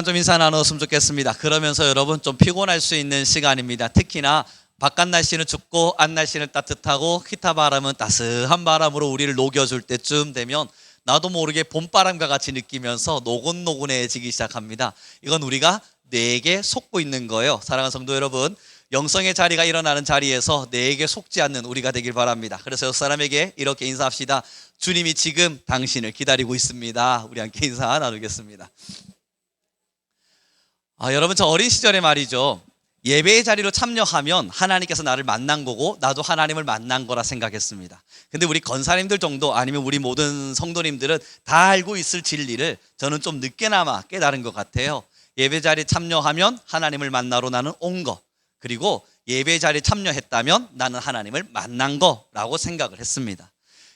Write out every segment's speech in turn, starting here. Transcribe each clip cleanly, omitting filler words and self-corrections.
좀 인사 나눴으면 좋겠습니다. 그러면서 여러분 좀 피곤할 수 있는 시간입니다. 특히나 바깥 날씨는 춥고 안 날씨는 따뜻하고 기타 바람은 따스한 바람으로 우리를 녹여줄 때쯤 되면 나도 모르게 봄바람과 같이 느끼면서 노곤노곤해지기 시작합니다. 이건 우리가 뇌에게 속고 있는 거예요. 사랑하는 성도 여러분, 영성의 자리가 일어나는 자리에서 뇌에게 속지 않는 우리가 되길 바랍니다. 그래서 옆 사람에게 이렇게 인사합시다. 주님이 지금 당신을 기다리고 있습니다. 우리 함께 인사 나누겠습니다. 여러분, 저 어린 시절에 말이죠, 예배의 자리로 참여하면 하나님께서 나를 만난 거고 나도 하나님을 만난 거라 생각했습니다. 근데 우리 권사님들 정도 아니면 우리 모든 성도님들은 다 알고 있을 진리를 저는 좀 늦게나마 깨달은 것 같아요. 예배 자리에 참여하면 하나님을 만나러 나는 온 거, 그리고 예배 자리에 참여했다면 나는 하나님을 만난 거라고 생각을 했습니다.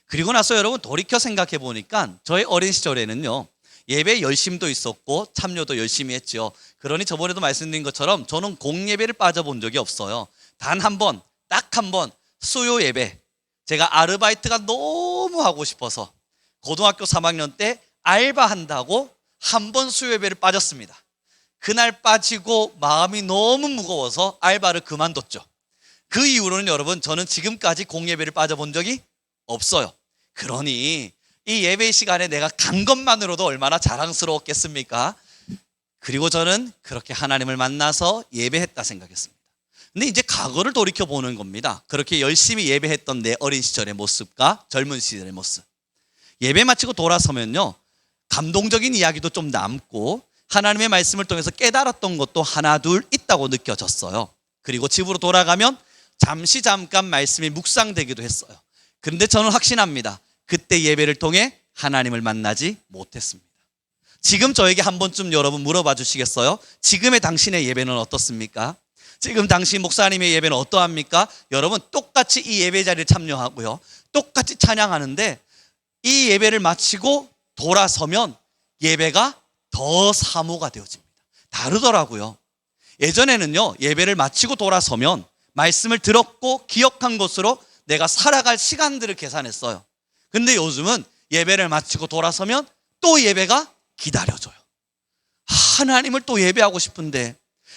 그리고 나서 여러분 돌이켜 생각해 보니까 저의 어린 시절에는요, 예배 열심도 있었고 참여도 열심히 했죠. 그러니 저번에도 말씀드린 것처럼 저는 공예배를 빠져본 적이 없어요. 단 한 번, 딱 한 번 수요 예배, 제가 아르바이트가 너무 하고 싶어서 고등학교 3학년 때 알바한다고 한 번 수요 예배를 빠졌습니다. 그날 빠지고 마음이 너무 무거워서 알바를 그만뒀죠. 그 이후로는 여러분 저는 지금까지 공예배를 빠져본 적이 없어요. 그러니 이 예배 시간에 내가 간 것만으로도 얼마나 자랑스러웠겠습니까? 그리고 저는 그렇게 하나님을 만나서 예배했다 생각했습니다. 근데 이제 과거를 돌이켜보는 겁니다. 그렇게 열심히 예배했던 내 어린 시절의 모습과 젊은 시절의 모습, 예배 마치고 돌아서면요, 감동적인 이야기도 좀 남고 하나님의 말씀을 통해서 깨달았던 것도 하나 둘 있다고 느껴졌어요. 그리고 집으로 돌아가면 잠깐 말씀이 묵상되기도 했어요. 그런데 저는 확신합니다. 그때 예배를 통해 하나님을 만나지 못했습니다. 지금 저에게 한 번쯤 여러분 물어봐 주시겠어요? 지금의 당신의 예배는 어떻습니까? 지금 당신 목사님의 예배는 어떠합니까? 여러분 똑같이 이 예배 자리에 참여하고요, 똑같이 찬양하는데 이 예배를 마치고 돌아서면 예배가 더 사모가 되어집니다. 다르더라고요. 예전에는요, 예배를 마치고 돌아서면 말씀을 들었고 기억한 것으로 내가 살아갈 시간들을 계산했어요. 근데 요즘은 예배를 마치고 돌아서면 또 예배가 기다려져요. 하나님을 또 예배하고 싶은데,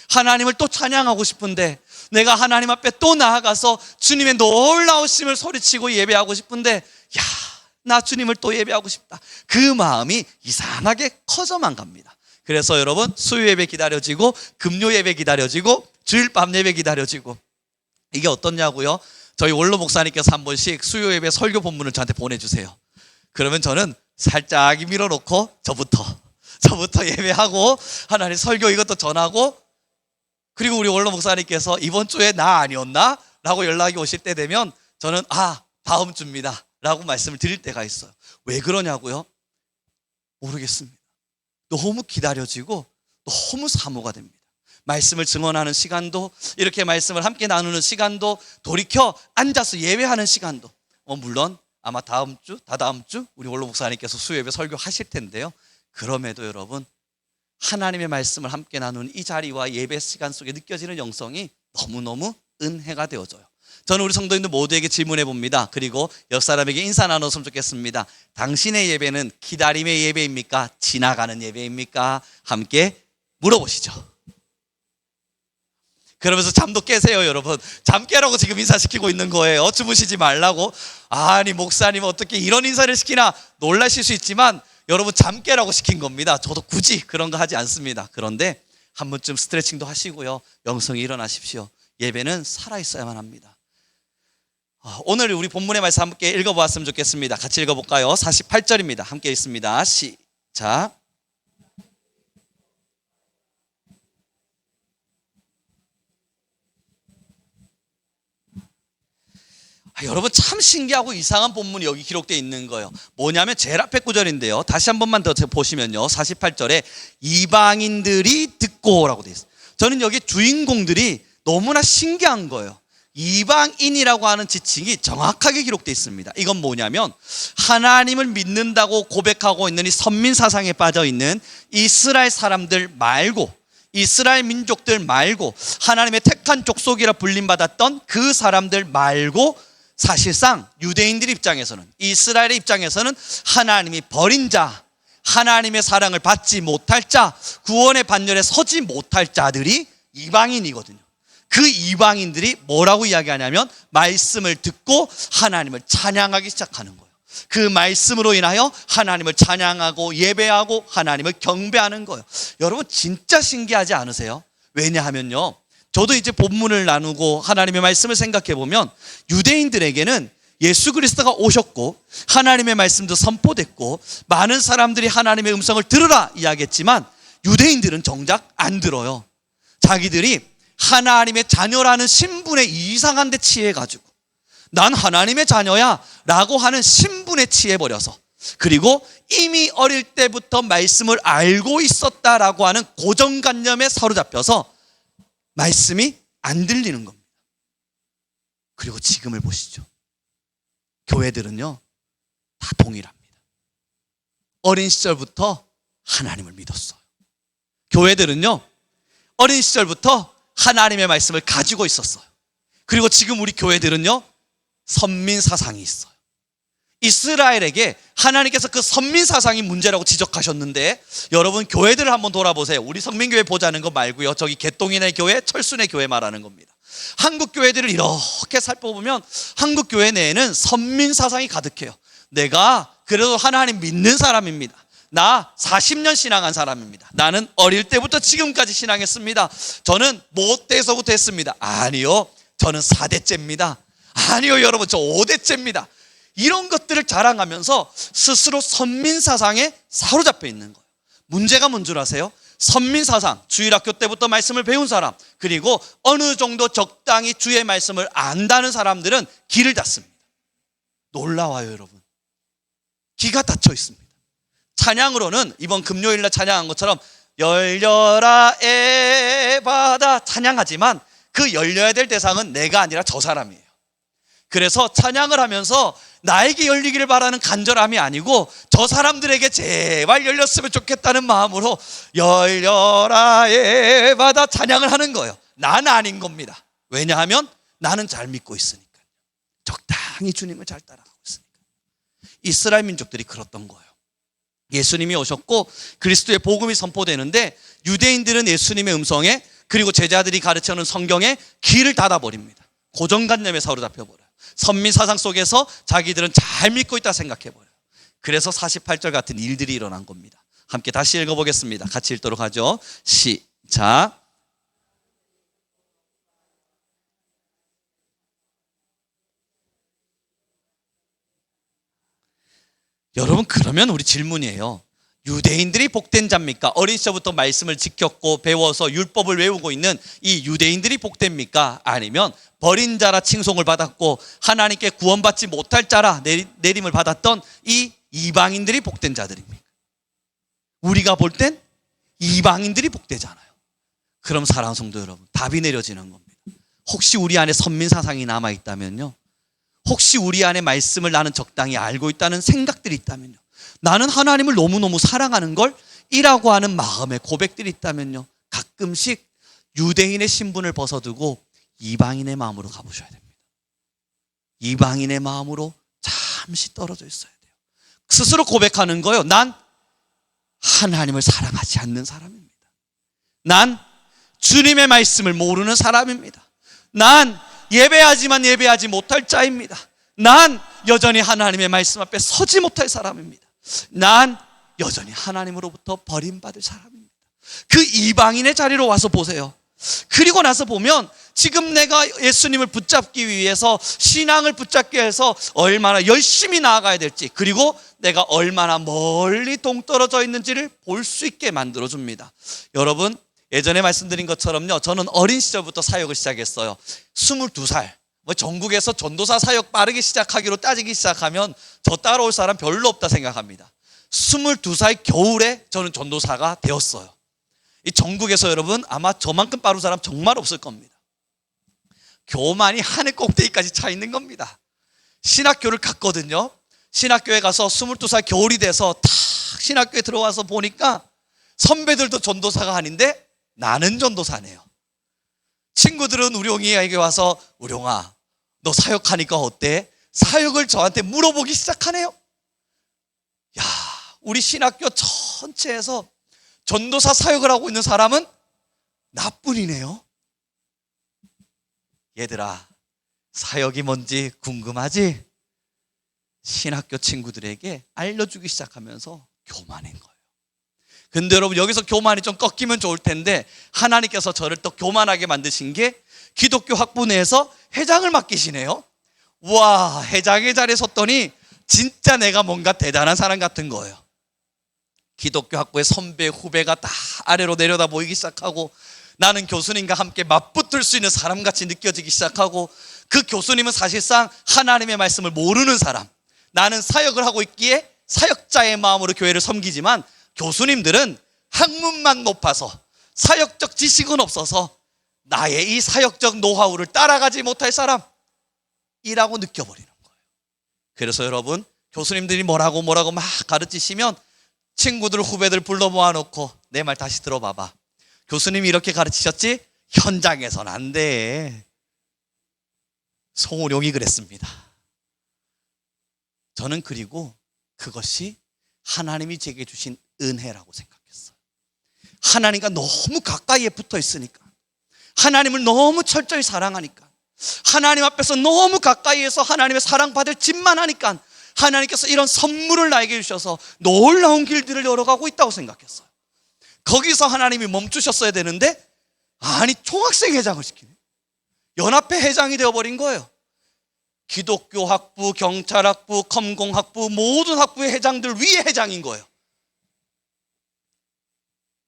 하나님을 또 찬양하고 싶은데, 내가 하나님 앞에 또 나아가서 주님의 놀라우심을 소리치고 예배하고 싶은데, 나 주님을 또 예배하고 싶다. 그 마음이 이상하게 커져만 갑니다. 그래서 여러분 수요 예배 기다려지고 금요 예배 기다려지고 주일 밤 예배 기다려지고, 이게 어떻냐고요? 저희 원로 목사님께서 한 번씩 수요 예배 설교 본문을 저한테 보내주세요. 그러면 저는 살짝 밀어놓고 저부터 예배하고 하나님 설교 이것도 전하고, 그리고 우리 원로 목사님께서 이번 주에 나 아니었나? 라고 연락이 오실 때 되면 저는 다음 주입니다 라고 말씀을 드릴 때가 있어요. 왜 그러냐고요? 모르겠습니다. 너무 기다려지고 너무 사모가 됩니다. 말씀을 증언하는 시간도, 이렇게 말씀을 함께 나누는 시간도, 돌이켜 앉아서 예배하는 시간도, 물론 아마 다다음 주 우리 원로 목사님께서 수요예배 설교하실 텐데요, 그럼에도 여러분 하나님의 말씀을 함께 나누는 이 자리와 예배 시간 속에 느껴지는 영성이 너무너무 은혜가 되어져요. 저는 우리 성도님들 모두에게 질문해 봅니다. 그리고 옆 사람에게 인사 나눴으면 좋겠습니다. 당신의 예배는 기다림의 예배입니까? 지나가는 예배입니까? 함께 물어보시죠. 그러면서 잠도 깨세요. 여러분 잠 깨라고 지금 인사시키고 있는 거예요. 주무시지 말라고. 아니 목사님 어떻게 이런 인사를 시키나 놀라실 수 있지만 여러분 잠 깨라고 시킨 겁니다. 저도 굳이 그런 거 하지 않습니다. 그런데 한 번쯤 스트레칭도 하시고요, 영성이 일어나십시오. 예배는 살아있어야만 합니다. 오늘 우리 본문의 말씀 함께 읽어보았으면 좋겠습니다. 같이 읽어볼까요? 48절입니다. 함께 읽습니다. 시작. 여러분 참 신기하고 이상한 본문이 여기 기록되어 있는 거예요. 뭐냐면 제일 앞에 구절인데요, 다시 한 번만 더 보시면요, 48절에 이방인들이 듣고라고 되어 있어요. 저는 여기 주인공들이 너무나 신기한 거예요. 이방인이라고 하는 지칭이 정확하게 기록되어 있습니다. 이건 뭐냐면 하나님을 믿는다고 고백하고 있는 이 선민 사상에 빠져 있는 이스라엘 사람들 말고, 이스라엘 민족들 말고, 하나님의 택한 족속이라 불림받았던 그 사람들 말고, 사실상 유대인들 입장에서는, 이스라엘의 입장에서는 하나님이 버린 자, 하나님의 사랑을 받지 못할 자, 구원의 반열에 서지 못할 자들이 이방인이거든요. 그 이방인들이 뭐라고 이야기하냐면 말씀을 듣고 하나님을 찬양하기 시작하는 거예요. 그 말씀으로 인하여 하나님을 찬양하고 예배하고 하나님을 경배하는 거예요. 여러분 진짜 신기하지 않으세요? 왜냐하면요, 저도 이제 본문을 나누고 하나님의 말씀을 생각해 보면 유대인들에게는 예수 그리스도가 오셨고 하나님의 말씀도 선포됐고 많은 사람들이 하나님의 음성을 들으라 이야기했지만 유대인들은 정작 안 들어요. 자기들이 하나님의 자녀라는 신분에 이상한 데 취해가지고 난 하나님의 자녀야 라고 하는 신분에 취해버려서, 그리고 이미 어릴 때부터 말씀을 알고 있었다라고 하는 고정관념에 사로잡혀서 말씀이 안 들리는 겁니다. 그리고 지금을 보시죠. 교회들은요 다 동일합니다. 어린 시절부터 하나님을 믿었어요. 교회들은요 어린 시절부터 하나님의 말씀을 가지고 있었어요. 그리고 지금 우리 교회들은요 선민 사상이 있어요. 이스라엘에게 하나님께서 그 선민 사상이 문제라고 지적하셨는데, 여러분 교회들을 한번 돌아보세요. 우리 성민교회 보자는 거 말고요, 저기 개똥이네 교회, 철순의 교회 말하는 겁니다. 한국 교회들을 이렇게 살펴보면 한국 교회 내에는 선민 사상이 가득해요. 내가 그래도 하나님 믿는 사람입니다. 나 40년 신앙한 사람입니다. 나는 어릴 때부터 지금까지 신앙했습니다. 저는 못돼서부터 했습니다. 아니요, 저는 4대째입니다. 아니요 여러분, 저 5대째입니다. 이런 것들을 자랑하면서 스스로 선민사상에 사로잡혀 있는 거예요. 문제가 뭔 줄 아세요? 선민사상, 주일학교 때부터 말씀을 배운 사람, 그리고 어느 정도 적당히 주의 말씀을 안다는 사람들은 길을 닫습니다. 놀라워요 여러분. 기가 닫혀 있습니다. 찬양으로는 이번 금요일날 찬양한 것처럼 열려라 에바다 찬양하지만 그 열려야 될 대상은 내가 아니라 저 사람이에요. 그래서 찬양을 하면서 나에게 열리기를 바라는 간절함이 아니고 저 사람들에게 제발 열렸으면 좋겠다는 마음으로 열려라 에바다 찬양을 하는 거예요. 나는 아닌 겁니다. 왜냐하면 나는 잘 믿고 있으니까, 적당히 주님을 잘 따라가고 있으니까. 이스라엘 민족들이 그랬던 거예요. 예수님이 오셨고 그리스도의 복음이 선포되는데 유대인들은 예수님의 음성에, 그리고 제자들이 가르쳐오는 성경에 귀를 닫아버립니다. 고정관념에 사로잡혀버려요. 선민사상 속에서 자기들은 잘 믿고 있다 생각해버려요. 그래서 48절 같은 일들이 일어난 겁니다. 함께 다시 읽어보겠습니다. 같이 읽도록 하죠. 시작. 여러분, 그러면 우리 질문이에요. 유대인들이 복된 자입니까? 어린 시절부터 말씀을 지켰고 배워서 율법을 외우고 있는 이 유대인들이 복됩니까? 아니면 버린 자라 칭송을 받았고 하나님께 구원받지 못할 자라 내림을 받았던 이 이방인들이 복된 자들입니까? 우리가 볼 땐 이방인들이 복되잖아요. 그럼 사랑하는 성도 여러분, 답이 내려지는 겁니다. 혹시 우리 안에 선민사상이 남아있다면요, 혹시 우리 안에 말씀을 나는 적당히 알고 있다는 생각들이 있다면요, 나는 하나님을 너무너무 사랑하는 걸 이라고 하는 마음의 고백들이 있다면요, 가끔씩 유대인의 신분을 벗어두고 이방인의 마음으로 가보셔야 됩니다. 이방인의 마음으로 잠시 떨어져 있어야 돼요. 스스로 고백하는 거예요. 난 하나님을 사랑하지 않는 사람입니다. 난 주님의 말씀을 모르는 사람입니다. 난 예배하지만 예배하지 못할 자입니다. 난 여전히 하나님의 말씀 앞에 서지 못할 사람입니다. 난 여전히 하나님으로부터 버림받을 사람입니다. 그 이방인의 자리로 와서 보세요. 그리고 나서 보면 지금 내가 예수님을 붙잡기 위해서, 신앙을 붙잡기 위해서 얼마나 열심히 나아가야 될지, 그리고 내가 얼마나 멀리 동떨어져 있는지를 볼 수 있게 만들어줍니다. 여러분, 예전에 말씀드린 것처럼요, 저는 어린 시절부터 사역을 시작했어요. 22살. 전국에서 전도사 사역 빠르게 시작하기로 따지기 시작하면 저 따라올 사람 별로 없다 생각합니다. 22살 겨울에 저는 전도사가 되었어요. 이 전국에서 여러분 아마 저만큼 빠른 사람 정말 없을 겁니다. 교만이 하늘 꼭대기까지 차 있는 겁니다. 신학교를 갔거든요. 신학교에 가서 22살 겨울이 돼서 탁 신학교에 들어와서 보니까 선배들도 전도사가 아닌데 나는 전도사네요. 친구들은 우룡이에게 와서 우룡아, 너 사역하니까 어때? 사역을 저한테 물어보기 시작하네요. 야, 우리 신학교 전체에서 전도사 사역을 하고 있는 사람은 나뿐이네요. 얘들아, 사역이 뭔지 궁금하지? 신학교 친구들에게 알려주기 시작하면서 교만인 거예요. 근데 여러분, 여기서 교만이 좀 꺾이면 좋을 텐데, 하나님께서 저를 또 교만하게 만드신 게 기독교 학부 내에서 회장을 맡기시네요. 와, 회장의 자리에 섰더니 진짜 내가 뭔가 대단한 사람 같은 거예요. 기독교 학부의 선배, 후배가 다 아래로 내려다 보이기 시작하고, 나는 교수님과 함께 맞붙을 수 있는 사람같이 느껴지기 시작하고, 그 교수님은 사실상 하나님의 말씀을 모르는 사람, 나는 사역을 하고 있기에 사역자의 마음으로 교회를 섬기지만, 교수님들은 학문만 높아서 사역적 지식은 없어서 나의 이 사역적 노하우를 따라가지 못할 사람이라고 느껴버리는 거예요. 그래서 여러분, 교수님들이 뭐라고 막 가르치시면 친구들, 후배들 불러 모아놓고 내 말 다시 들어봐봐. 교수님이 이렇게 가르치셨지? 현장에선 안 돼. 송우룡이 그랬습니다. 저는 그리고 그것이 하나님이 제게 주신 은혜라고 생각했어요. 하나님과 너무 가까이에 붙어 있으니까, 하나님을 너무 철저히 사랑하니까, 하나님 앞에서 너무 가까이에서 하나님의 사랑받을 짓만 하니까 하나님께서 이런 선물을 나에게 주셔서 놀라운 길들을 열어가고 있다고 생각했어요. 거기서 하나님이 멈추셨어야 되는데, 아니, 총학생 회장을 시키네. 연합회 회장이 되어버린 거예요. 기독교 학부, 경찰학부, 검공학부, 모든 학부의 회장들 위에 회장인 거예요.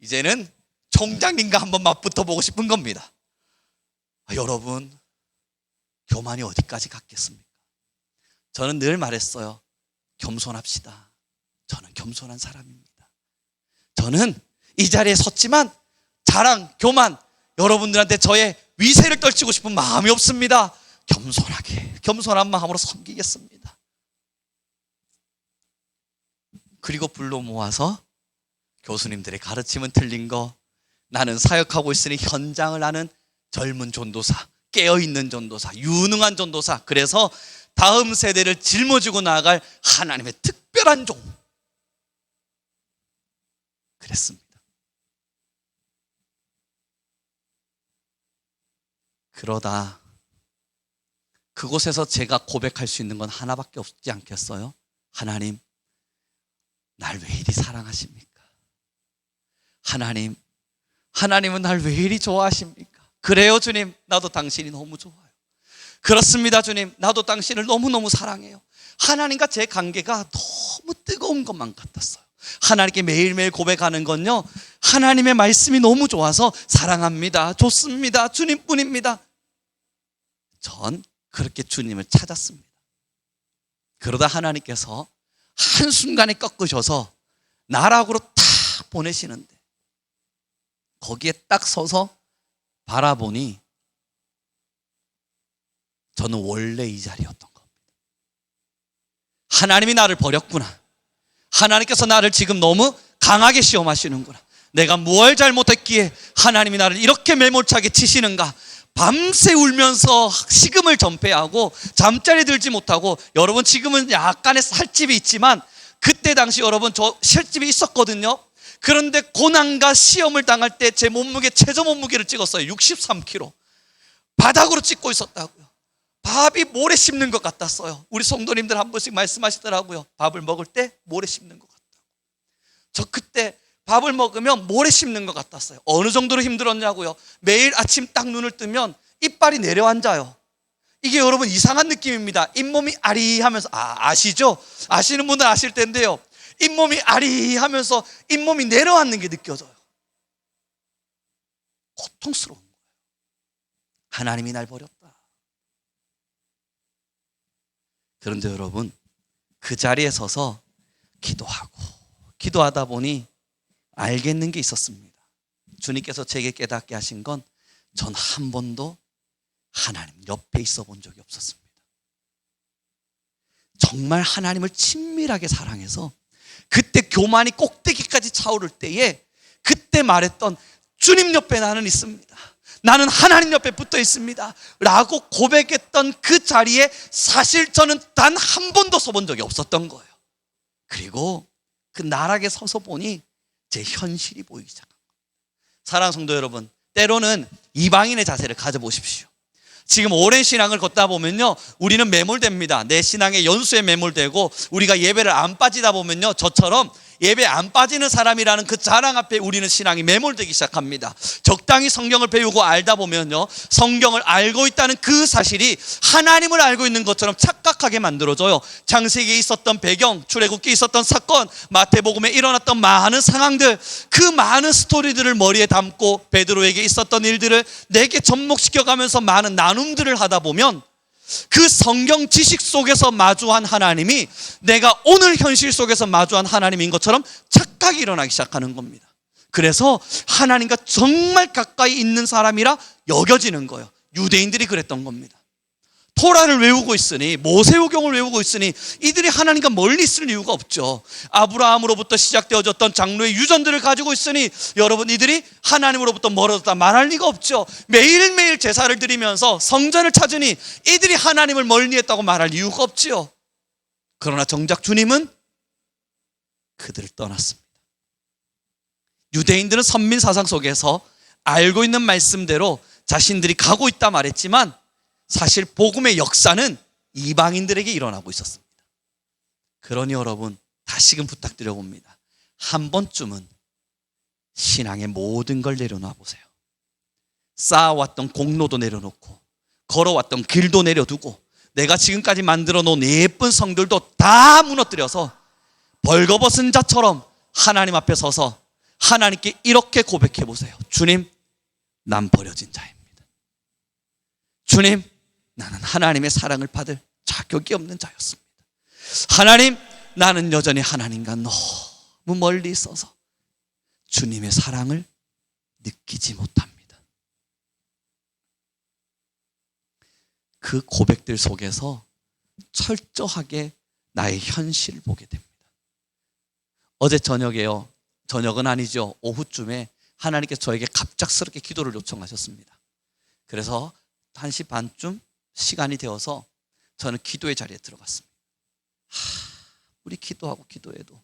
이제는 총장님과 한번 맞붙어 보고 싶은 겁니다. 여러분, 교만이 어디까지 갔겠습니까? 저는 늘 말했어요. 겸손합시다. 저는 겸손한 사람입니다. 저는 이 자리에 섰지만 자랑, 교만, 여러분들한테 저의 위세를 떨치고 싶은 마음이 없습니다. 겸손하게, 겸손한 마음으로 섬기겠습니다. 그리고 불러 모아서 교수님들의 가르침은 틀린 거, 나는 사역하고 있으니 현장을 아는 젊은 전도사, 깨어있는 전도사, 유능한 전도사, 그래서 다음 세대를 짊어지고 나아갈 하나님의 특별한 종, 그랬습니다. 그러다 그곳에서 제가 고백할 수 있는 건 하나밖에 없지 않겠어요? 하나님, 날 왜 이리 사랑하십니까? 하나님은 날 왜 이리 좋아하십니까? 그래요, 주님, 나도 당신이 너무 좋아요. 그렇습니다, 주님, 나도 당신을 너무너무 사랑해요. 하나님과 제 관계가 너무 뜨거운 것만 같았어요. 하나님께 매일매일 고백하는 건요, 하나님의 말씀이 너무 좋아서 사랑합니다, 좋습니다, 주님뿐입니다. 전 그렇게 주님을 찾았습니다. 그러다 하나님께서 한순간에 꺾으셔서 나락으로 탁 보내시는데, 거기에 딱 서서 바라보니 저는 원래 이 자리였던 겁니다. 하나님이 나를 버렸구나. 하나님께서 나를 지금 너무 강하게 시험하시는구나. 내가 무엇을 잘못했기에 하나님이 나를 이렇게 매몰차게 치시는가. 밤새 울면서 식음을 전폐하고 잠자리 들지 못하고, 여러분 지금은 약간의 살집이 있지만 그때 당시 여러분 저 살집이 있었거든요. 그런데 고난과 시험을 당할 때 제 몸무게, 최저 몸무게를 찍었어요. 63kg. 바닥으로 찍고 있었다고요. 밥이 모래 씹는 것 같았어요. 우리 성도님들 한 번씩 말씀하시더라고요. 밥을 먹을 때 모래 씹는 것 같다고. 저 그때 밥을 먹으면 모래 씹는 것 같았어요. 어느 정도로 힘들었냐고요? 매일 아침 딱 눈을 뜨면 이빨이 내려앉아요. 이게 여러분 이상한 느낌입니다. 잇몸이 아리하면서, 아시죠? 아시는 분들 아실 텐데요, 잇몸이 아리하면서 잇몸이 내려앉는 게 느껴져요. 고통스러운 거예요. 하나님이 날 버렸다. 그런데 여러분, 그 자리에 서서 기도하다 보니 알겠는 게 있었습니다. 주님께서 제게 깨닫게 하신 건, 전 한 번도 하나님 옆에 있어 본 적이 없었습니다. 정말 하나님을 친밀하게 사랑해서 그때 교만이 꼭대기까지 차오를 때에 그때 말했던, 주님 옆에 나는 있습니다, 나는 하나님 옆에 붙어 있습니다 라고 고백했던 그 자리에 사실 저는 단 한 번도 서본 적이 없었던 거예요. 그리고 그 나락에 서서 보니 제 현실이 보이기 시작합니다. 사랑하는 성도 여러분, 때로는 이방인의 자세를 가져보십시오. 지금 오랜 신앙을 걷다 보면요, 우리는 매몰됩니다. 내 신앙의 연수에 매몰되고 우리가 예배를 안 빠지다 보면요, 저처럼 예배 안 빠지는 사람이라는 그 자랑 앞에 우리는 신앙이 매몰되기 시작합니다. 적당히 성경을 배우고 알다 보면요, 성경을 알고 있다는 그 사실이 하나님을 알고 있는 것처럼 착각하게 만들어줘요. 창세기에 있었던 배경, 출애굽기에 있었던 사건, 마태복음에 일어났던 많은 상황들, 그 많은 스토리들을 머리에 담고 베드로에게 있었던 일들을 내게 접목시켜가면서 많은 나눔들을 하다 보면 그 성경 지식 속에서 마주한 하나님이 내가 오늘 현실 속에서 마주한 하나님인 것처럼 착각이 일어나기 시작하는 겁니다. 그래서 하나님과 정말 가까이 있는 사람이라 여겨지는 거예요. 유대인들이 그랬던 겁니다. 토라를 외우고 있으니, 모세오경을 외우고 있으니 이들이 하나님과 멀리 있을 이유가 없죠. 아브라함으로부터 시작되어졌던 장로의 유전들을 가지고 있으니 여러분, 이들이 하나님으로부터 멀어졌다 말할 리가 없죠. 매일매일 제사를 드리면서 성전을 찾으니 이들이 하나님을 멀리했다고 말할 이유가 없지요. 그러나 정작 주님은 그들을 떠났습니다. 유대인들은 선민 사상 속에서 알고 있는 말씀대로 자신들이 가고 있다 말했지만 사실 복음의 역사는 이방인들에게 일어나고 있었습니다. 그러니 여러분, 다시금 부탁드려 봅니다. 한 번쯤은 신앙의 모든 걸 내려놔 보세요. 쌓아왔던 공로도 내려놓고 걸어왔던 길도 내려두고 내가 지금까지 만들어 놓은 예쁜 성들도 다 무너뜨려서 벌거벗은 자처럼 하나님 앞에 서서 하나님께 이렇게 고백해 보세요. 주님, 난 버려진 자입니다. 주님, 나는 하나님의 사랑을 받을 자격이 없는 자였습니다. 하나님, 나는 여전히 하나님과 너무 멀리 있어서 주님의 사랑을 느끼지 못합니다. 그 고백들 속에서 철저하게 나의 현실을 보게 됩니다. 어제 저녁에요, 저녁은 아니죠, 오후쯤에 하나님께서 저에게 갑작스럽게 기도를 요청하셨습니다. 그래서 1시 반쯤 시간이 되어서 저는 기도의 자리에 들어갔습니다. 우리 기도하고 기도해도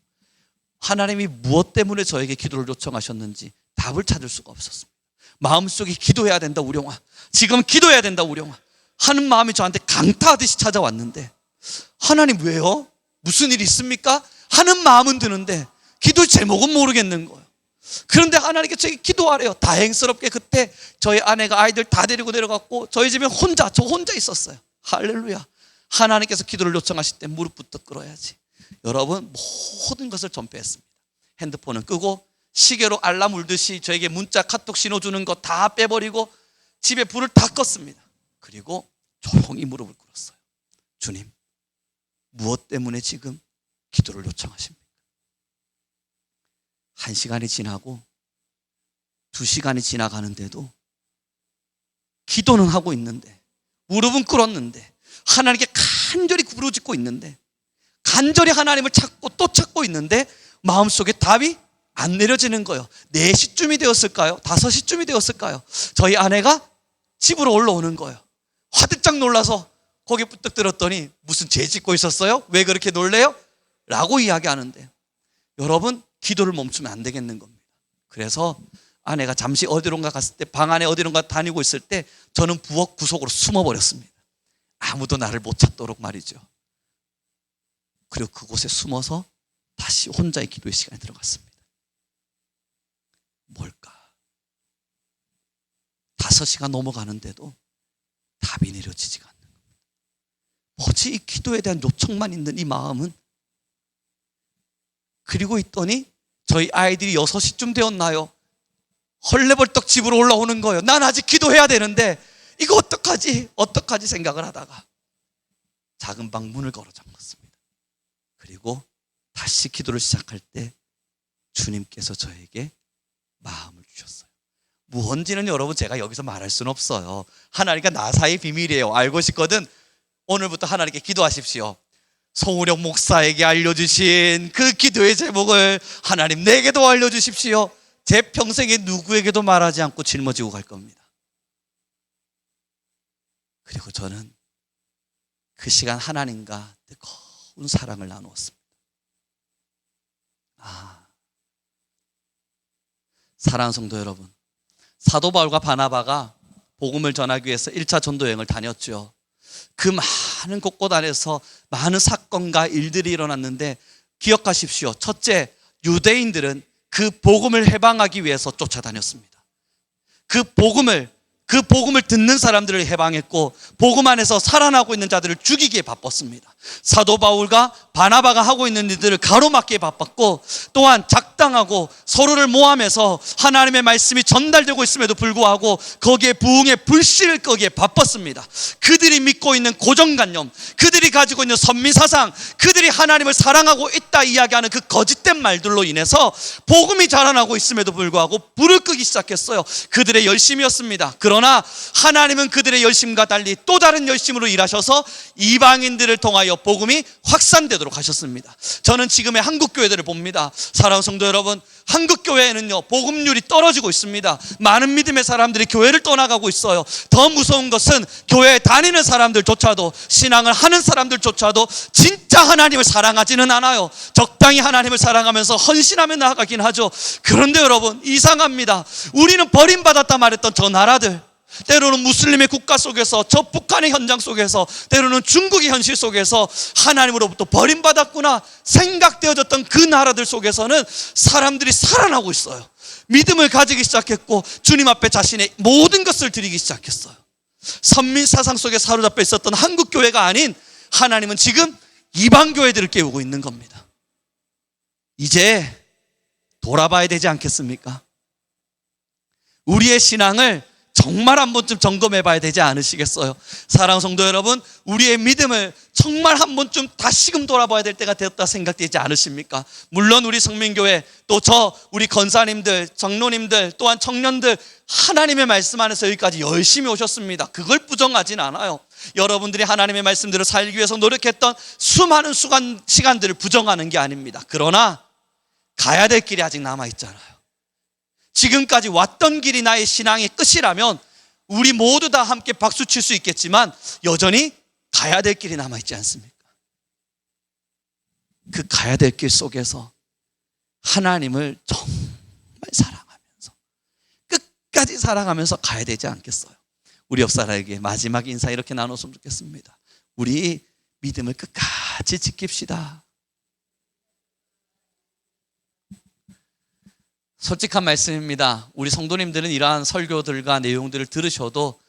하나님이 무엇 때문에 저에게 기도를 요청하셨는지 답을 찾을 수가 없었습니다. 마음속에 기도해야 된다 우령아, 지금 기도해야 된다 우령아 하는 마음이 저한테 강타하듯이 찾아왔는데, 하나님 왜요? 무슨 일이 있습니까? 하는 마음은 드는데 기도 제목은 모르겠는 거예요. 그런데 하나님께 저에게 기도하래요. 다행스럽게 그때 저희 아내가 아이들 다 데리고 내려갔고 저희 집에 저 혼자 있었어요. 할렐루야. 하나님께서 기도를 요청하실 때 무릎부터 꿇어야지. 여러분, 모든 것을 전폐했습니다. 핸드폰은 끄고 시계로 알람 울듯이 저에게 문자 카톡 신호 주는 거 다 빼버리고 집에 불을 다 껐습니다. 그리고 조용히 무릎을 꿇었어요. 주님, 무엇 때문에 지금 기도를 요청하십니까? 1시간이 지나고 2시간이 지나가는데도 기도는 하고 있는데, 무릎은 꿇었는데, 하나님께 간절히 부르짖고 있는데, 간절히 하나님을 찾고 또 찾고 있는데 마음속에 답이 안 내려지는 거예요. 4시쯤이 되었을까요? 5시쯤이 되었을까요? 저희 아내가 집으로 올라오는 거예요. 화들짝 놀라서 거기 부탁 들었더니 무슨 죄 짓고 있었어요? 왜 그렇게 놀래요? 라고 이야기하는데, 여러분, 기도를 멈추면 안 되겠는 겁니다. 그래서 아내가 잠시 어디론가 갔을 때, 방 안에 어디론가 다니고 있을 때 저는 부엌 구석으로 숨어버렸습니다. 아무도 나를 못 찾도록 말이죠. 그리고 그곳에 숨어서 다시 혼자의 기도의 시간에 들어갔습니다. 뭘까? 5시간 넘어가는데도 답이 내려지지가 않는 겁니다. 뭐지 이 기도에 대한 요청만 있는 이 마음은? 그리고 있더니 저희 아이들이 6시쯤 되었나요? 헐레벌떡 집으로 올라오는 거예요. 난 아직 기도해야 되는데 이거 어떡하지 생각을 하다가 작은 방 문을 걸어 잠갔습니다. 그리고 다시 기도를 시작할 때 주님께서 저에게 마음을 주셨어요. 무언지는 여러분 제가 여기서 말할 수는 없어요. 하나님과 나 사이의 비밀이에요. 알고 싶거든 오늘부터 하나님께 기도하십시오. 송우령 목사에게 알려주신 그 기도의 제목을 하나님 내게도 알려주십시오. 제 평생에 누구에게도 말하지 않고 짊어지고 갈 겁니다. 그리고 저는 그 시간 하나님과 뜨거운 사랑을 나누었습니다. 사랑하는 성도 여러분, 사도 바울과 바나바가 복음을 전하기 위해서 1차 전도 여행을 다녔죠. 그 많은 곳곳 안에서 많은 사건과 일들이 일어났는데 기억하십시오. 첫째, 유대인들은 그 복음을 해방하기 위해서 쫓아다녔습니다. 그 복음을 듣는 사람들을 해방했고 복음 안에서 살아나고 있는 자들을 죽이기에 바빴습니다. 사도 바울과 바나바가 하고 있는 일들을 가로막기에 바빴고 또한 작당하고 서로를 모함해서 하나님의 말씀이 전달되고 있음에도 불구하고 거기에 부흥의 불씨를 끄기에 바빴습니다. 그들이 믿고 있는 고정관념, 그들이 가지고 있는 선민사상, 그들이 하나님을 사랑하고 있다 이야기하는 그 거짓된 말들로 인해서 복음이 자라나고 있음에도 불구하고 불을 끄기 시작했어요. 그들의 열심이었습니다. 그러나 하나님은 그들의 열심과 달리 또 다른 열심으로 일하셔서 이방인들을 통하여 복음이 확산되도록 하셨습니다. 저는 지금의 한국 교회들을 봅니다. 사랑하는 성도 여러분, 한국 교회에는요 복음률이 떨어지고 있습니다. 많은 믿음의 사람들이 교회를 떠나가고 있어요. 더 무서운 것은 교회에 다니는 사람들조차도, 신앙을 하는 사람들조차도 진짜 하나님을 사랑하지는 않아요. 적당히 하나님을 사랑하면서 헌신하며 나아가긴 하죠. 그런데 여러분, 이상합니다. 우리는 버림받았다 말했던 저 나라들, 때로는 무슬림의 국가 속에서, 저 북한의 현장 속에서, 때로는 중국의 현실 속에서 하나님으로부터 버림받았구나 생각되어졌던 그 나라들 속에서는 사람들이 살아나고 있어요. 믿음을 가지기 시작했고 주님 앞에 자신의 모든 것을 드리기 시작했어요. 선민사상 속에 사로잡혀 있었던 한국 교회가 아닌 하나님은 지금 이방 교회들을 깨우고 있는 겁니다. 이제 돌아봐야 되지 않겠습니까? 우리의 신앙을 정말 한 번쯤 점검해 봐야 되지 않으시겠어요? 사랑하는 성도 여러분, 우리의 믿음을 정말 한 번쯤 다시금 돌아봐야 될 때가 되었다 생각되지 않으십니까? 물론 우리 성민교회, 또 우리 권사님들, 장로님들, 또한 청년들 하나님의 말씀 안에서 여기까지 열심히 오셨습니다. 그걸 부정하진 않아요. 여러분들이 하나님의 말씀대로 살기 위해서 노력했던 수많은 시간들을 부정하는 게 아닙니다. 그러나 가야 될 길이 아직 남아있잖아요. 지금까지 왔던 길이 나의 신앙의 끝이라면 우리 모두 다 함께 박수 칠 수 있겠지만 여전히 가야 될 길이 남아있지 않습니까? 그 가야 될 길 속에서 하나님을 정말 사랑하면서 끝까지 사랑하면서 가야 되지 않겠어요? 우리 옆 사람에게 마지막 인사 이렇게 나눴으면 좋겠습니다. 우리 믿음을 끝까지 지킵시다. 솔직한 말씀입니다. 우리 성도님들은 이러한 설교들과 내용들을 들으셔도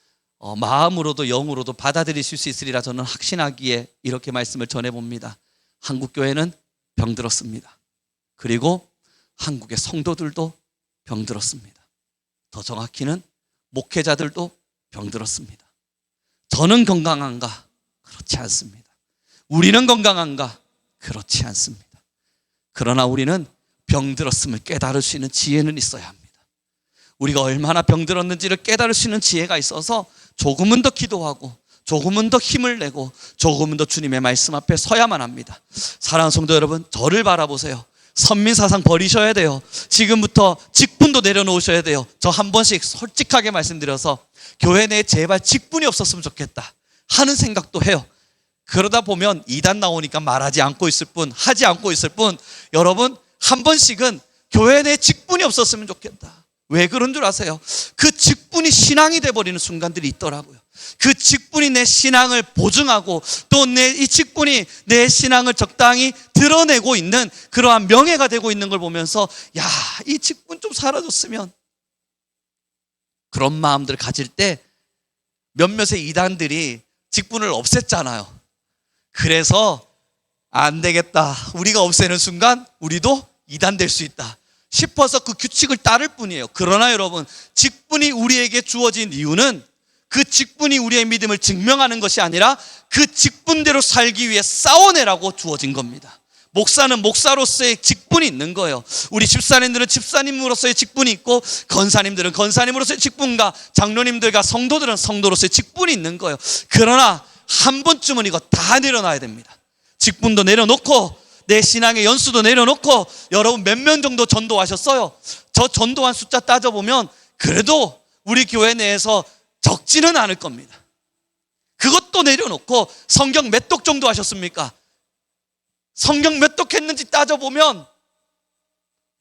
마음으로도 영으로도 받아들이실 수 있으리라 저는 확신하기에 이렇게 말씀을 전해봅니다. 한국교회는 병들었습니다. 그리고 한국의 성도들도 병들었습니다. 더 정확히는 목회자들도 병들었습니다. 저는 건강한가? 그렇지 않습니다. 우리는 건강한가? 그렇지 않습니다. 그러나 우리는 병들었음을 깨달을 수 있는 지혜는 있어야 합니다. 우리가 얼마나 병들었는지를 깨달을 수 있는 지혜가 있어서 조금은 더 기도하고 조금은 더 힘을 내고 조금은 더 주님의 말씀 앞에 서야만 합니다. 사랑하는 성도 여러분, 저를 바라보세요. 선민사상 버리셔야 돼요. 지금부터 직분도 내려놓으셔야 돼요. 저 한 번씩 솔직하게 말씀드려서 교회 내에 제발 직분이 없었으면 좋겠다 하는 생각도 해요. 그러다 보면 이단 나오니까 말하지 않고 있을 뿐, 하지 않고 있을 뿐, 여러분 한 번씩은 교회 내에 직분이 없었으면 좋겠다. 왜 그런 줄 아세요? 그 직분이 신앙이 돼버리는 순간들이 있더라고요. 그 직분이 내 신앙을 보증하고 또 이 직분이 내 신앙을 적당히 드러내고 있는 그러한 명예가 되고 있는 걸 보면서 야, 이 직분 좀 사라졌으면, 그런 마음들을 가질 때 몇몇의 이단들이 직분을 없앴잖아요. 그래서 안 되겠다, 우리가 없애는 순간 우리도 이단될 수 있다 싶어서 그 규칙을 따를 뿐이에요. 그러나 여러분, 직분이 우리에게 주어진 이유는 그 직분이 우리의 믿음을 증명하는 것이 아니라 그 직분대로 살기 위해 싸워내라고 주어진 겁니다. 목사는 목사로서의 직분이 있는 거예요. 우리 집사님들은 집사님으로서의 직분이 있고, 권사님들은 권사님으로서의 직분과, 장로님들과 성도들은 성도로서의 직분이 있는 거예요. 그러나 한 번쯤은 이거 다 내려놔야 됩니다. 직분도 내려놓고 내 신앙의 연수도 내려놓고. 여러분 몇 명 정도 전도하셨어요? 저 전도한 숫자 따져보면 그래도 우리 교회 내에서 적지는 않을 겁니다. 그것도 내려놓고 성경 몇 독 정도 하셨습니까? 성경 몇 독 했는지 따져보면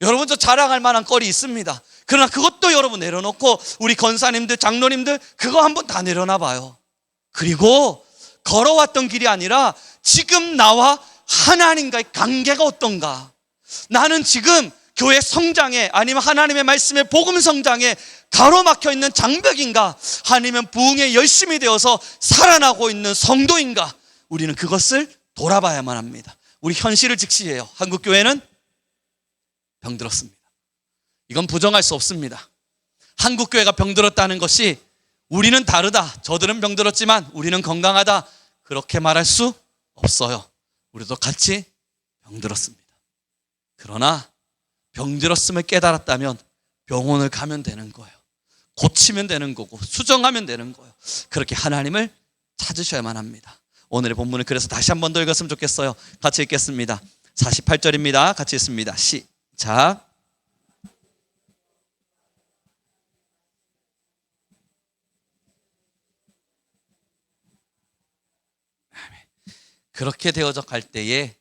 여러분 저 자랑할 만한 거리 있습니다. 그러나 그것도 여러분 내려놓고 우리 권사님들, 장로님들 그거 한번 다 내려놔 봐요. 그리고 걸어왔던 길이 아니라 지금 나와 하나님과의 관계가 어떤가? 나는 지금 교회 성장에 아니면 하나님의 말씀의 복음 성장에 가로막혀 있는 장벽인가? 아니면 부흥에 열심히 되어서 살아나고 있는 성도인가? 우리는 그것을 돌아봐야만 합니다. 우리 현실을 직시해요. 한국교회는 병들었습니다. 이건 부정할 수 없습니다. 한국교회가 병들었다는 것이 우리는 다르다, 저들은 병들었지만 우리는 건강하다, 그렇게 말할 수 없어요. 우리도 같이 병들었습니다. 그러나 병들었음을 깨달았다면 병원을 가면 되는 거예요. 고치면 되는 거고 수정하면 되는 거예요. 그렇게 하나님을 찾으셔야만 합니다. 오늘의 본문을 그래서 다시 한 번 더 읽었으면 좋겠어요. 같이 읽겠습니다. 48절입니다. 같이 읽습니다. 시작. 그렇게 되어져 갈 때에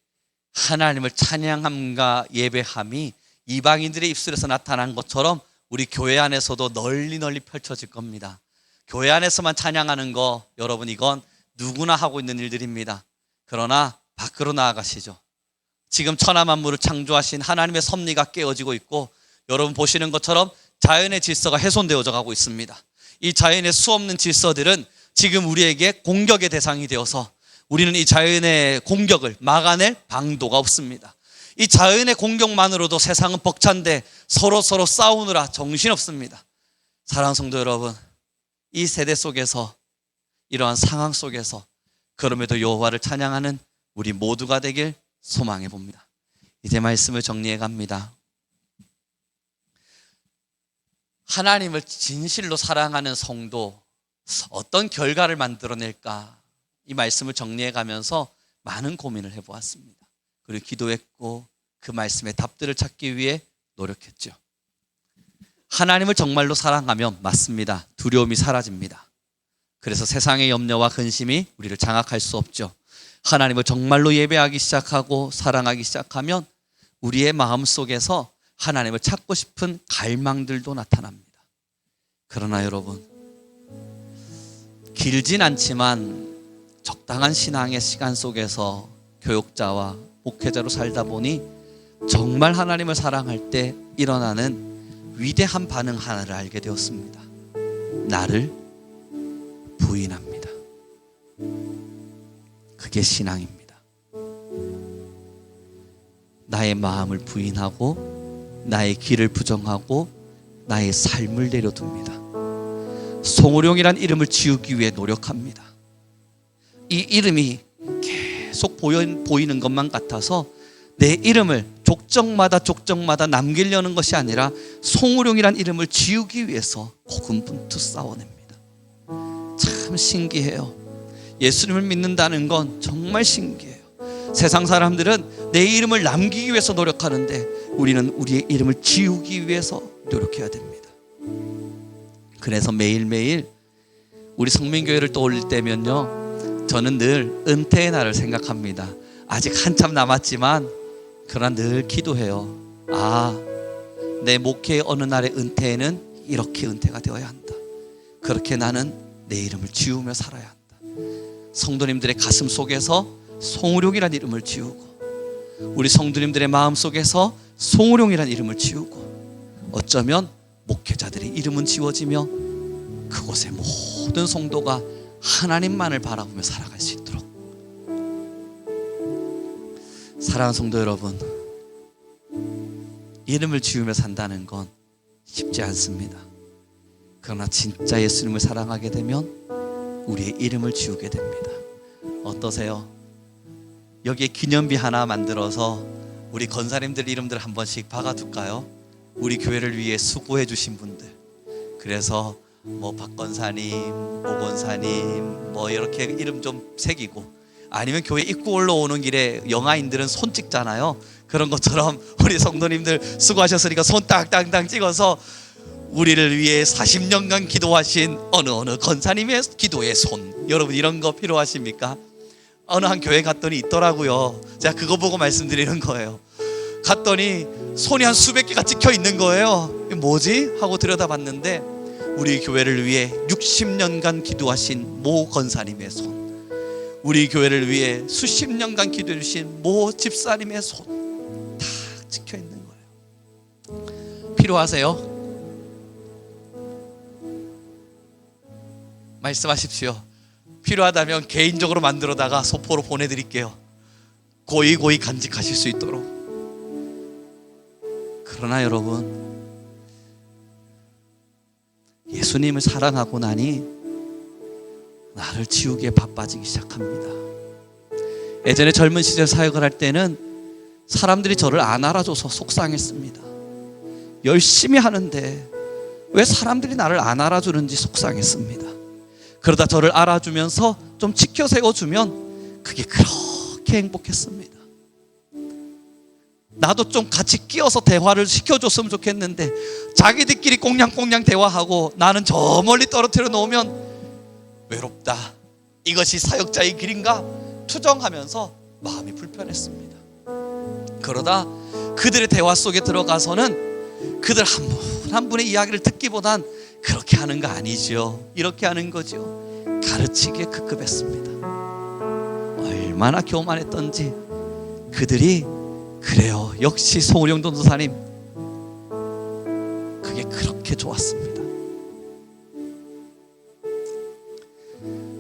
하나님을 찬양함과 예배함이 이방인들의 입술에서 나타난 것처럼 우리 교회 안에서도 널리 펼쳐질 겁니다. 교회 안에서만 찬양하는 거 여러분 이건 누구나 하고 있는 일들입니다. 그러나 밖으로 나아가시죠. 지금 천하 만물을 창조하신 하나님의 섭리가 깨어지고 있고 여러분 보시는 것처럼 자연의 질서가 훼손되어져 가고 있습니다. 이 자연의 수없는 질서들은 지금 우리에게 공격의 대상이 되어서 우리는 이 자연의 공격을 막아낼 방도가 없습니다. 이 자연의 공격만으로도 세상은 벅찬데 서로 싸우느라 정신없습니다. 사랑하는 성도 여러분, 이 세대 속에서 이러한 상황 속에서 그럼에도 여호와를 찬양하는 우리 모두가 되길 소망해 봅니다. 이제 말씀을 정리해 갑니다. 하나님을 진실로 사랑하는 성도 어떤 결과를 만들어낼까? 이 말씀을 정리해 가면서 많은 고민을 해보았습니다. 그리고 기도했고 그 말씀의 답들을 찾기 위해 노력했죠. 하나님을 정말로 사랑하면 맞습니다. 두려움이 사라집니다. 그래서 세상의 염려와 근심이 우리를 장악할 수 없죠. 하나님을 정말로 예배하기 시작하고 사랑하기 시작하면 우리의 마음속에서 하나님을 찾고 싶은 갈망들도 나타납니다. 그러나 여러분, 길진 않지만 적당한 신앙의 시간 속에서 교육자와 목회자로 살다 보니 정말 하나님을 사랑할 때 일어나는 위대한 반응 하나를 알게 되었습니다. 나를 부인합니다. 그게 신앙입니다. 나의 마음을 부인하고 나의 길을 부정하고 나의 삶을 내려둡니다. 송우룡이란 이름을 지우기 위해 노력합니다. 이 이름이 계속 보이는 것만 같아서 내 이름을 족적마다 남기려는 것이 아니라 송우룡이란 이름을 지우기 위해서 고군분투 싸워냅니다. 참 신기해요. 예수님을 믿는다는 건 정말 신기해요. 세상 사람들은 내 이름을 남기기 위해서 노력하는데 우리는 우리의 이름을 지우기 위해서 노력해야 됩니다. 그래서 매일매일 우리 성민교회를 떠올릴 때면요, 저는 늘 은퇴의 날을 생각합니다. 아직 한참 남았지만 그러나 늘 기도해요. 내 목회의 어느 날의 은퇴에는 이렇게 은퇴가 되어야 한다. 그렇게 나는 내 이름을 지우며 살아야 한다. 성도님들의 가슴 속에서 송우룡이란 이름을 지우고 우리 성도님들의 마음 속에서 송우룡이란 이름을 지우고 어쩌면 목회자들의 이름은 지워지며 그곳의 모든 성도가 하나님만을 바라보며 살아갈 수 있도록. 사랑하는 성도 여러분, 이름을 지우며 산다는 건 쉽지 않습니다. 그러나 진짜 예수님을 사랑하게 되면 우리의 이름을 지우게 됩니다. 어떠세요? 여기에 기념비 하나 만들어서 우리 권사님들 이름들 한 번씩 박아둘까요? 우리 교회를 위해 수고해 주신 분들. 그래서 박권사님, 모권사님 이렇게 이름 좀 새기고, 아니면 교회 입구 올라오는 길에 영아인들은 손 찍잖아요. 그런 것처럼 우리 성도님들 수고하셨으니까 손 딱딱딱 찍어서 우리를 위해 40년간 기도하신 어느 권사님의 기도의 손. 여러분 이런 거 필요하십니까? 어느 한 교회 갔더니 있더라고요. 제가 그거 보고 말씀드리는 거예요. 갔더니 손이 한 수백 개가 찍혀 있는 거예요. 이게 뭐지? 하고 들여다봤는데 우리 교회를 위해 60년간 기도하신 모 권사님의 손, 우리 교회를 위해 수십 년간 기도해 주신 모 집사님의 손 다 찍혀 있는 거예요. 필요하세요? 말씀하십시오. 필요하다면 개인적으로 만들어다가 소포로 보내드릴게요. 고이 간직하실 수 있도록. 그러나 여러분, 예수님을 사랑하고 나니 나를 지우기에 바빠지기 시작합니다. 예전에 젊은 시절 사역을 할 때는 사람들이 저를 안 알아줘서 속상했습니다. 열심히 하는데 왜 사람들이 나를 안 알아주는지 속상했습니다. 그러다 저를 알아주면서 좀 지켜 세워주면 그게 그렇게 행복했습니다. 나도 좀 같이 끼어서 대화를 시켜줬으면 좋겠는데 자기들끼리 꽁냥꽁냥 대화하고 나는 저 멀리 떨어뜨려 놓으면 외롭다, 이것이 사역자의 길인가 투정하면서 마음이 불편했습니다. 그러다 그들의 대화 속에 들어가서는 그들 한 분 한 분의 이야기를 듣기보단 그렇게 하는 거 아니죠, 이렇게 하는 거죠, 가르치기에 급급했습니다. 얼마나 교만했던지 그들이 그래요, 역시 송우령 전도사님, 그게 그렇게 좋았습니다.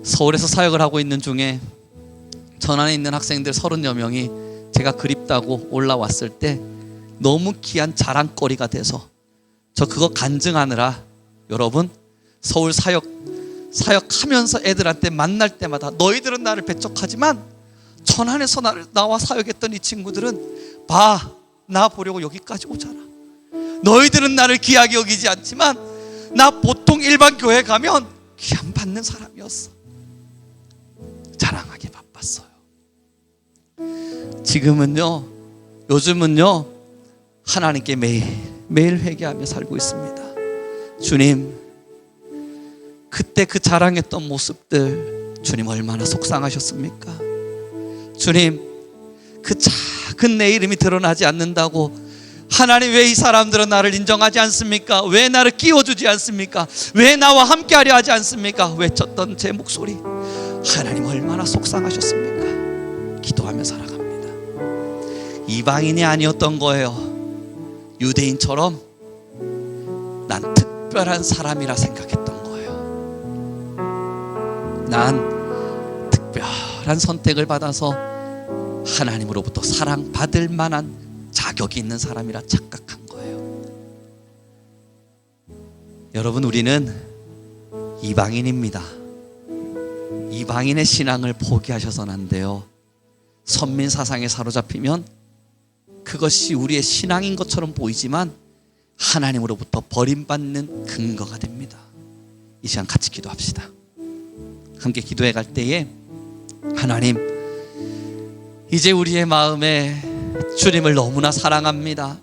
서울에서 사역을 하고 있는 중에 전안에 있는 학생들 30여 명이 제가 그립다고 올라왔을 때 너무 귀한 자랑거리가 돼서 저 그거 간증하느라 여러분 서울 사역하면서 애들한테 만날 때마다 너희들은 나를 배척하지만 천안에서 나와 사역했던 이 친구들은 봐, 나 보려고 여기까지 오잖아. 너희들은 나를 귀하게 여기지 않지만 나 보통 일반 교회 가면 귀한 받는 사람이었어. 자랑하기 바빴어요. 지금은요, 요즘은요, 하나님께 매일 회개하며 살고 있습니다. 주님, 그때 그 자랑했던 모습들 주님 얼마나 속상하셨습니까? 주님, 그 작은 내 이름이 드러나지 않는다고 하나님 왜 이 사람들은 나를 인정하지 않습니까? 왜 나를 끼워주지 않습니까? 왜 나와 함께하려 하지 않습니까? 외쳤던 제 목소리 하나님 얼마나 속상하셨습니까? 기도하며 살아갑니다. 이방인이 아니었던 거예요. 유대인처럼 난 특별한 사람이라 생각했던 거예요. 난 특별한 선택을 받아서 하나님으로부터 사랑받을 만한 자격이 있는 사람이라 착각한 거예요. 여러분, 우리는 이방인입니다. 이방인의 신앙을 포기하셔서는 안 돼요. 선민 사상에 사로잡히면 그것이 우리의 신앙인 것처럼 보이지만 하나님으로부터 버림받는 근거가 됩니다. 이 시간 같이 기도합시다. 함께 기도해 갈 때에 하나님, 이제 우리의 마음에 주님을 너무나 사랑합니다.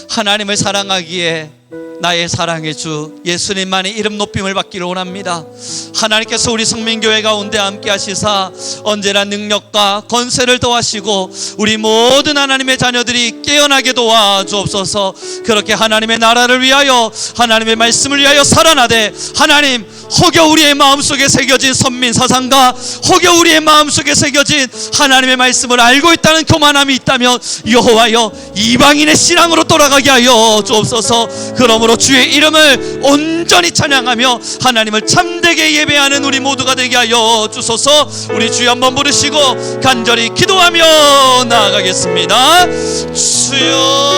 하나님을 사랑하기에 나의 사랑의 주 예수님만의 이름 높임을 받기를 원합니다. 하나님께서 우리 성민교회 가운데 함께 하시사 언제나 능력과 건세를 더하시고 우리 모든 하나님의 자녀들이 깨어나게 도와주옵소서. 그렇게 하나님의 나라를 위하여 하나님의 말씀을 위하여 살아나되 하나님, 혹여 우리의 마음속에 새겨진 선민사상과 혹여 우리의 마음속에 새겨진 하나님의 말씀을 알고 있다는 교만함이 있다면 여호와여, 이방인의 신앙으로 돌아가게 하여 주옵소서. 그러므로 주의 이름을 온전히 찬양하며 하나님을 참되게 예배하는 우리 모두가 되게 하여 주소서. 우리 주여 한번 부르시고 간절히 기도하며 나아가겠습니다. 주여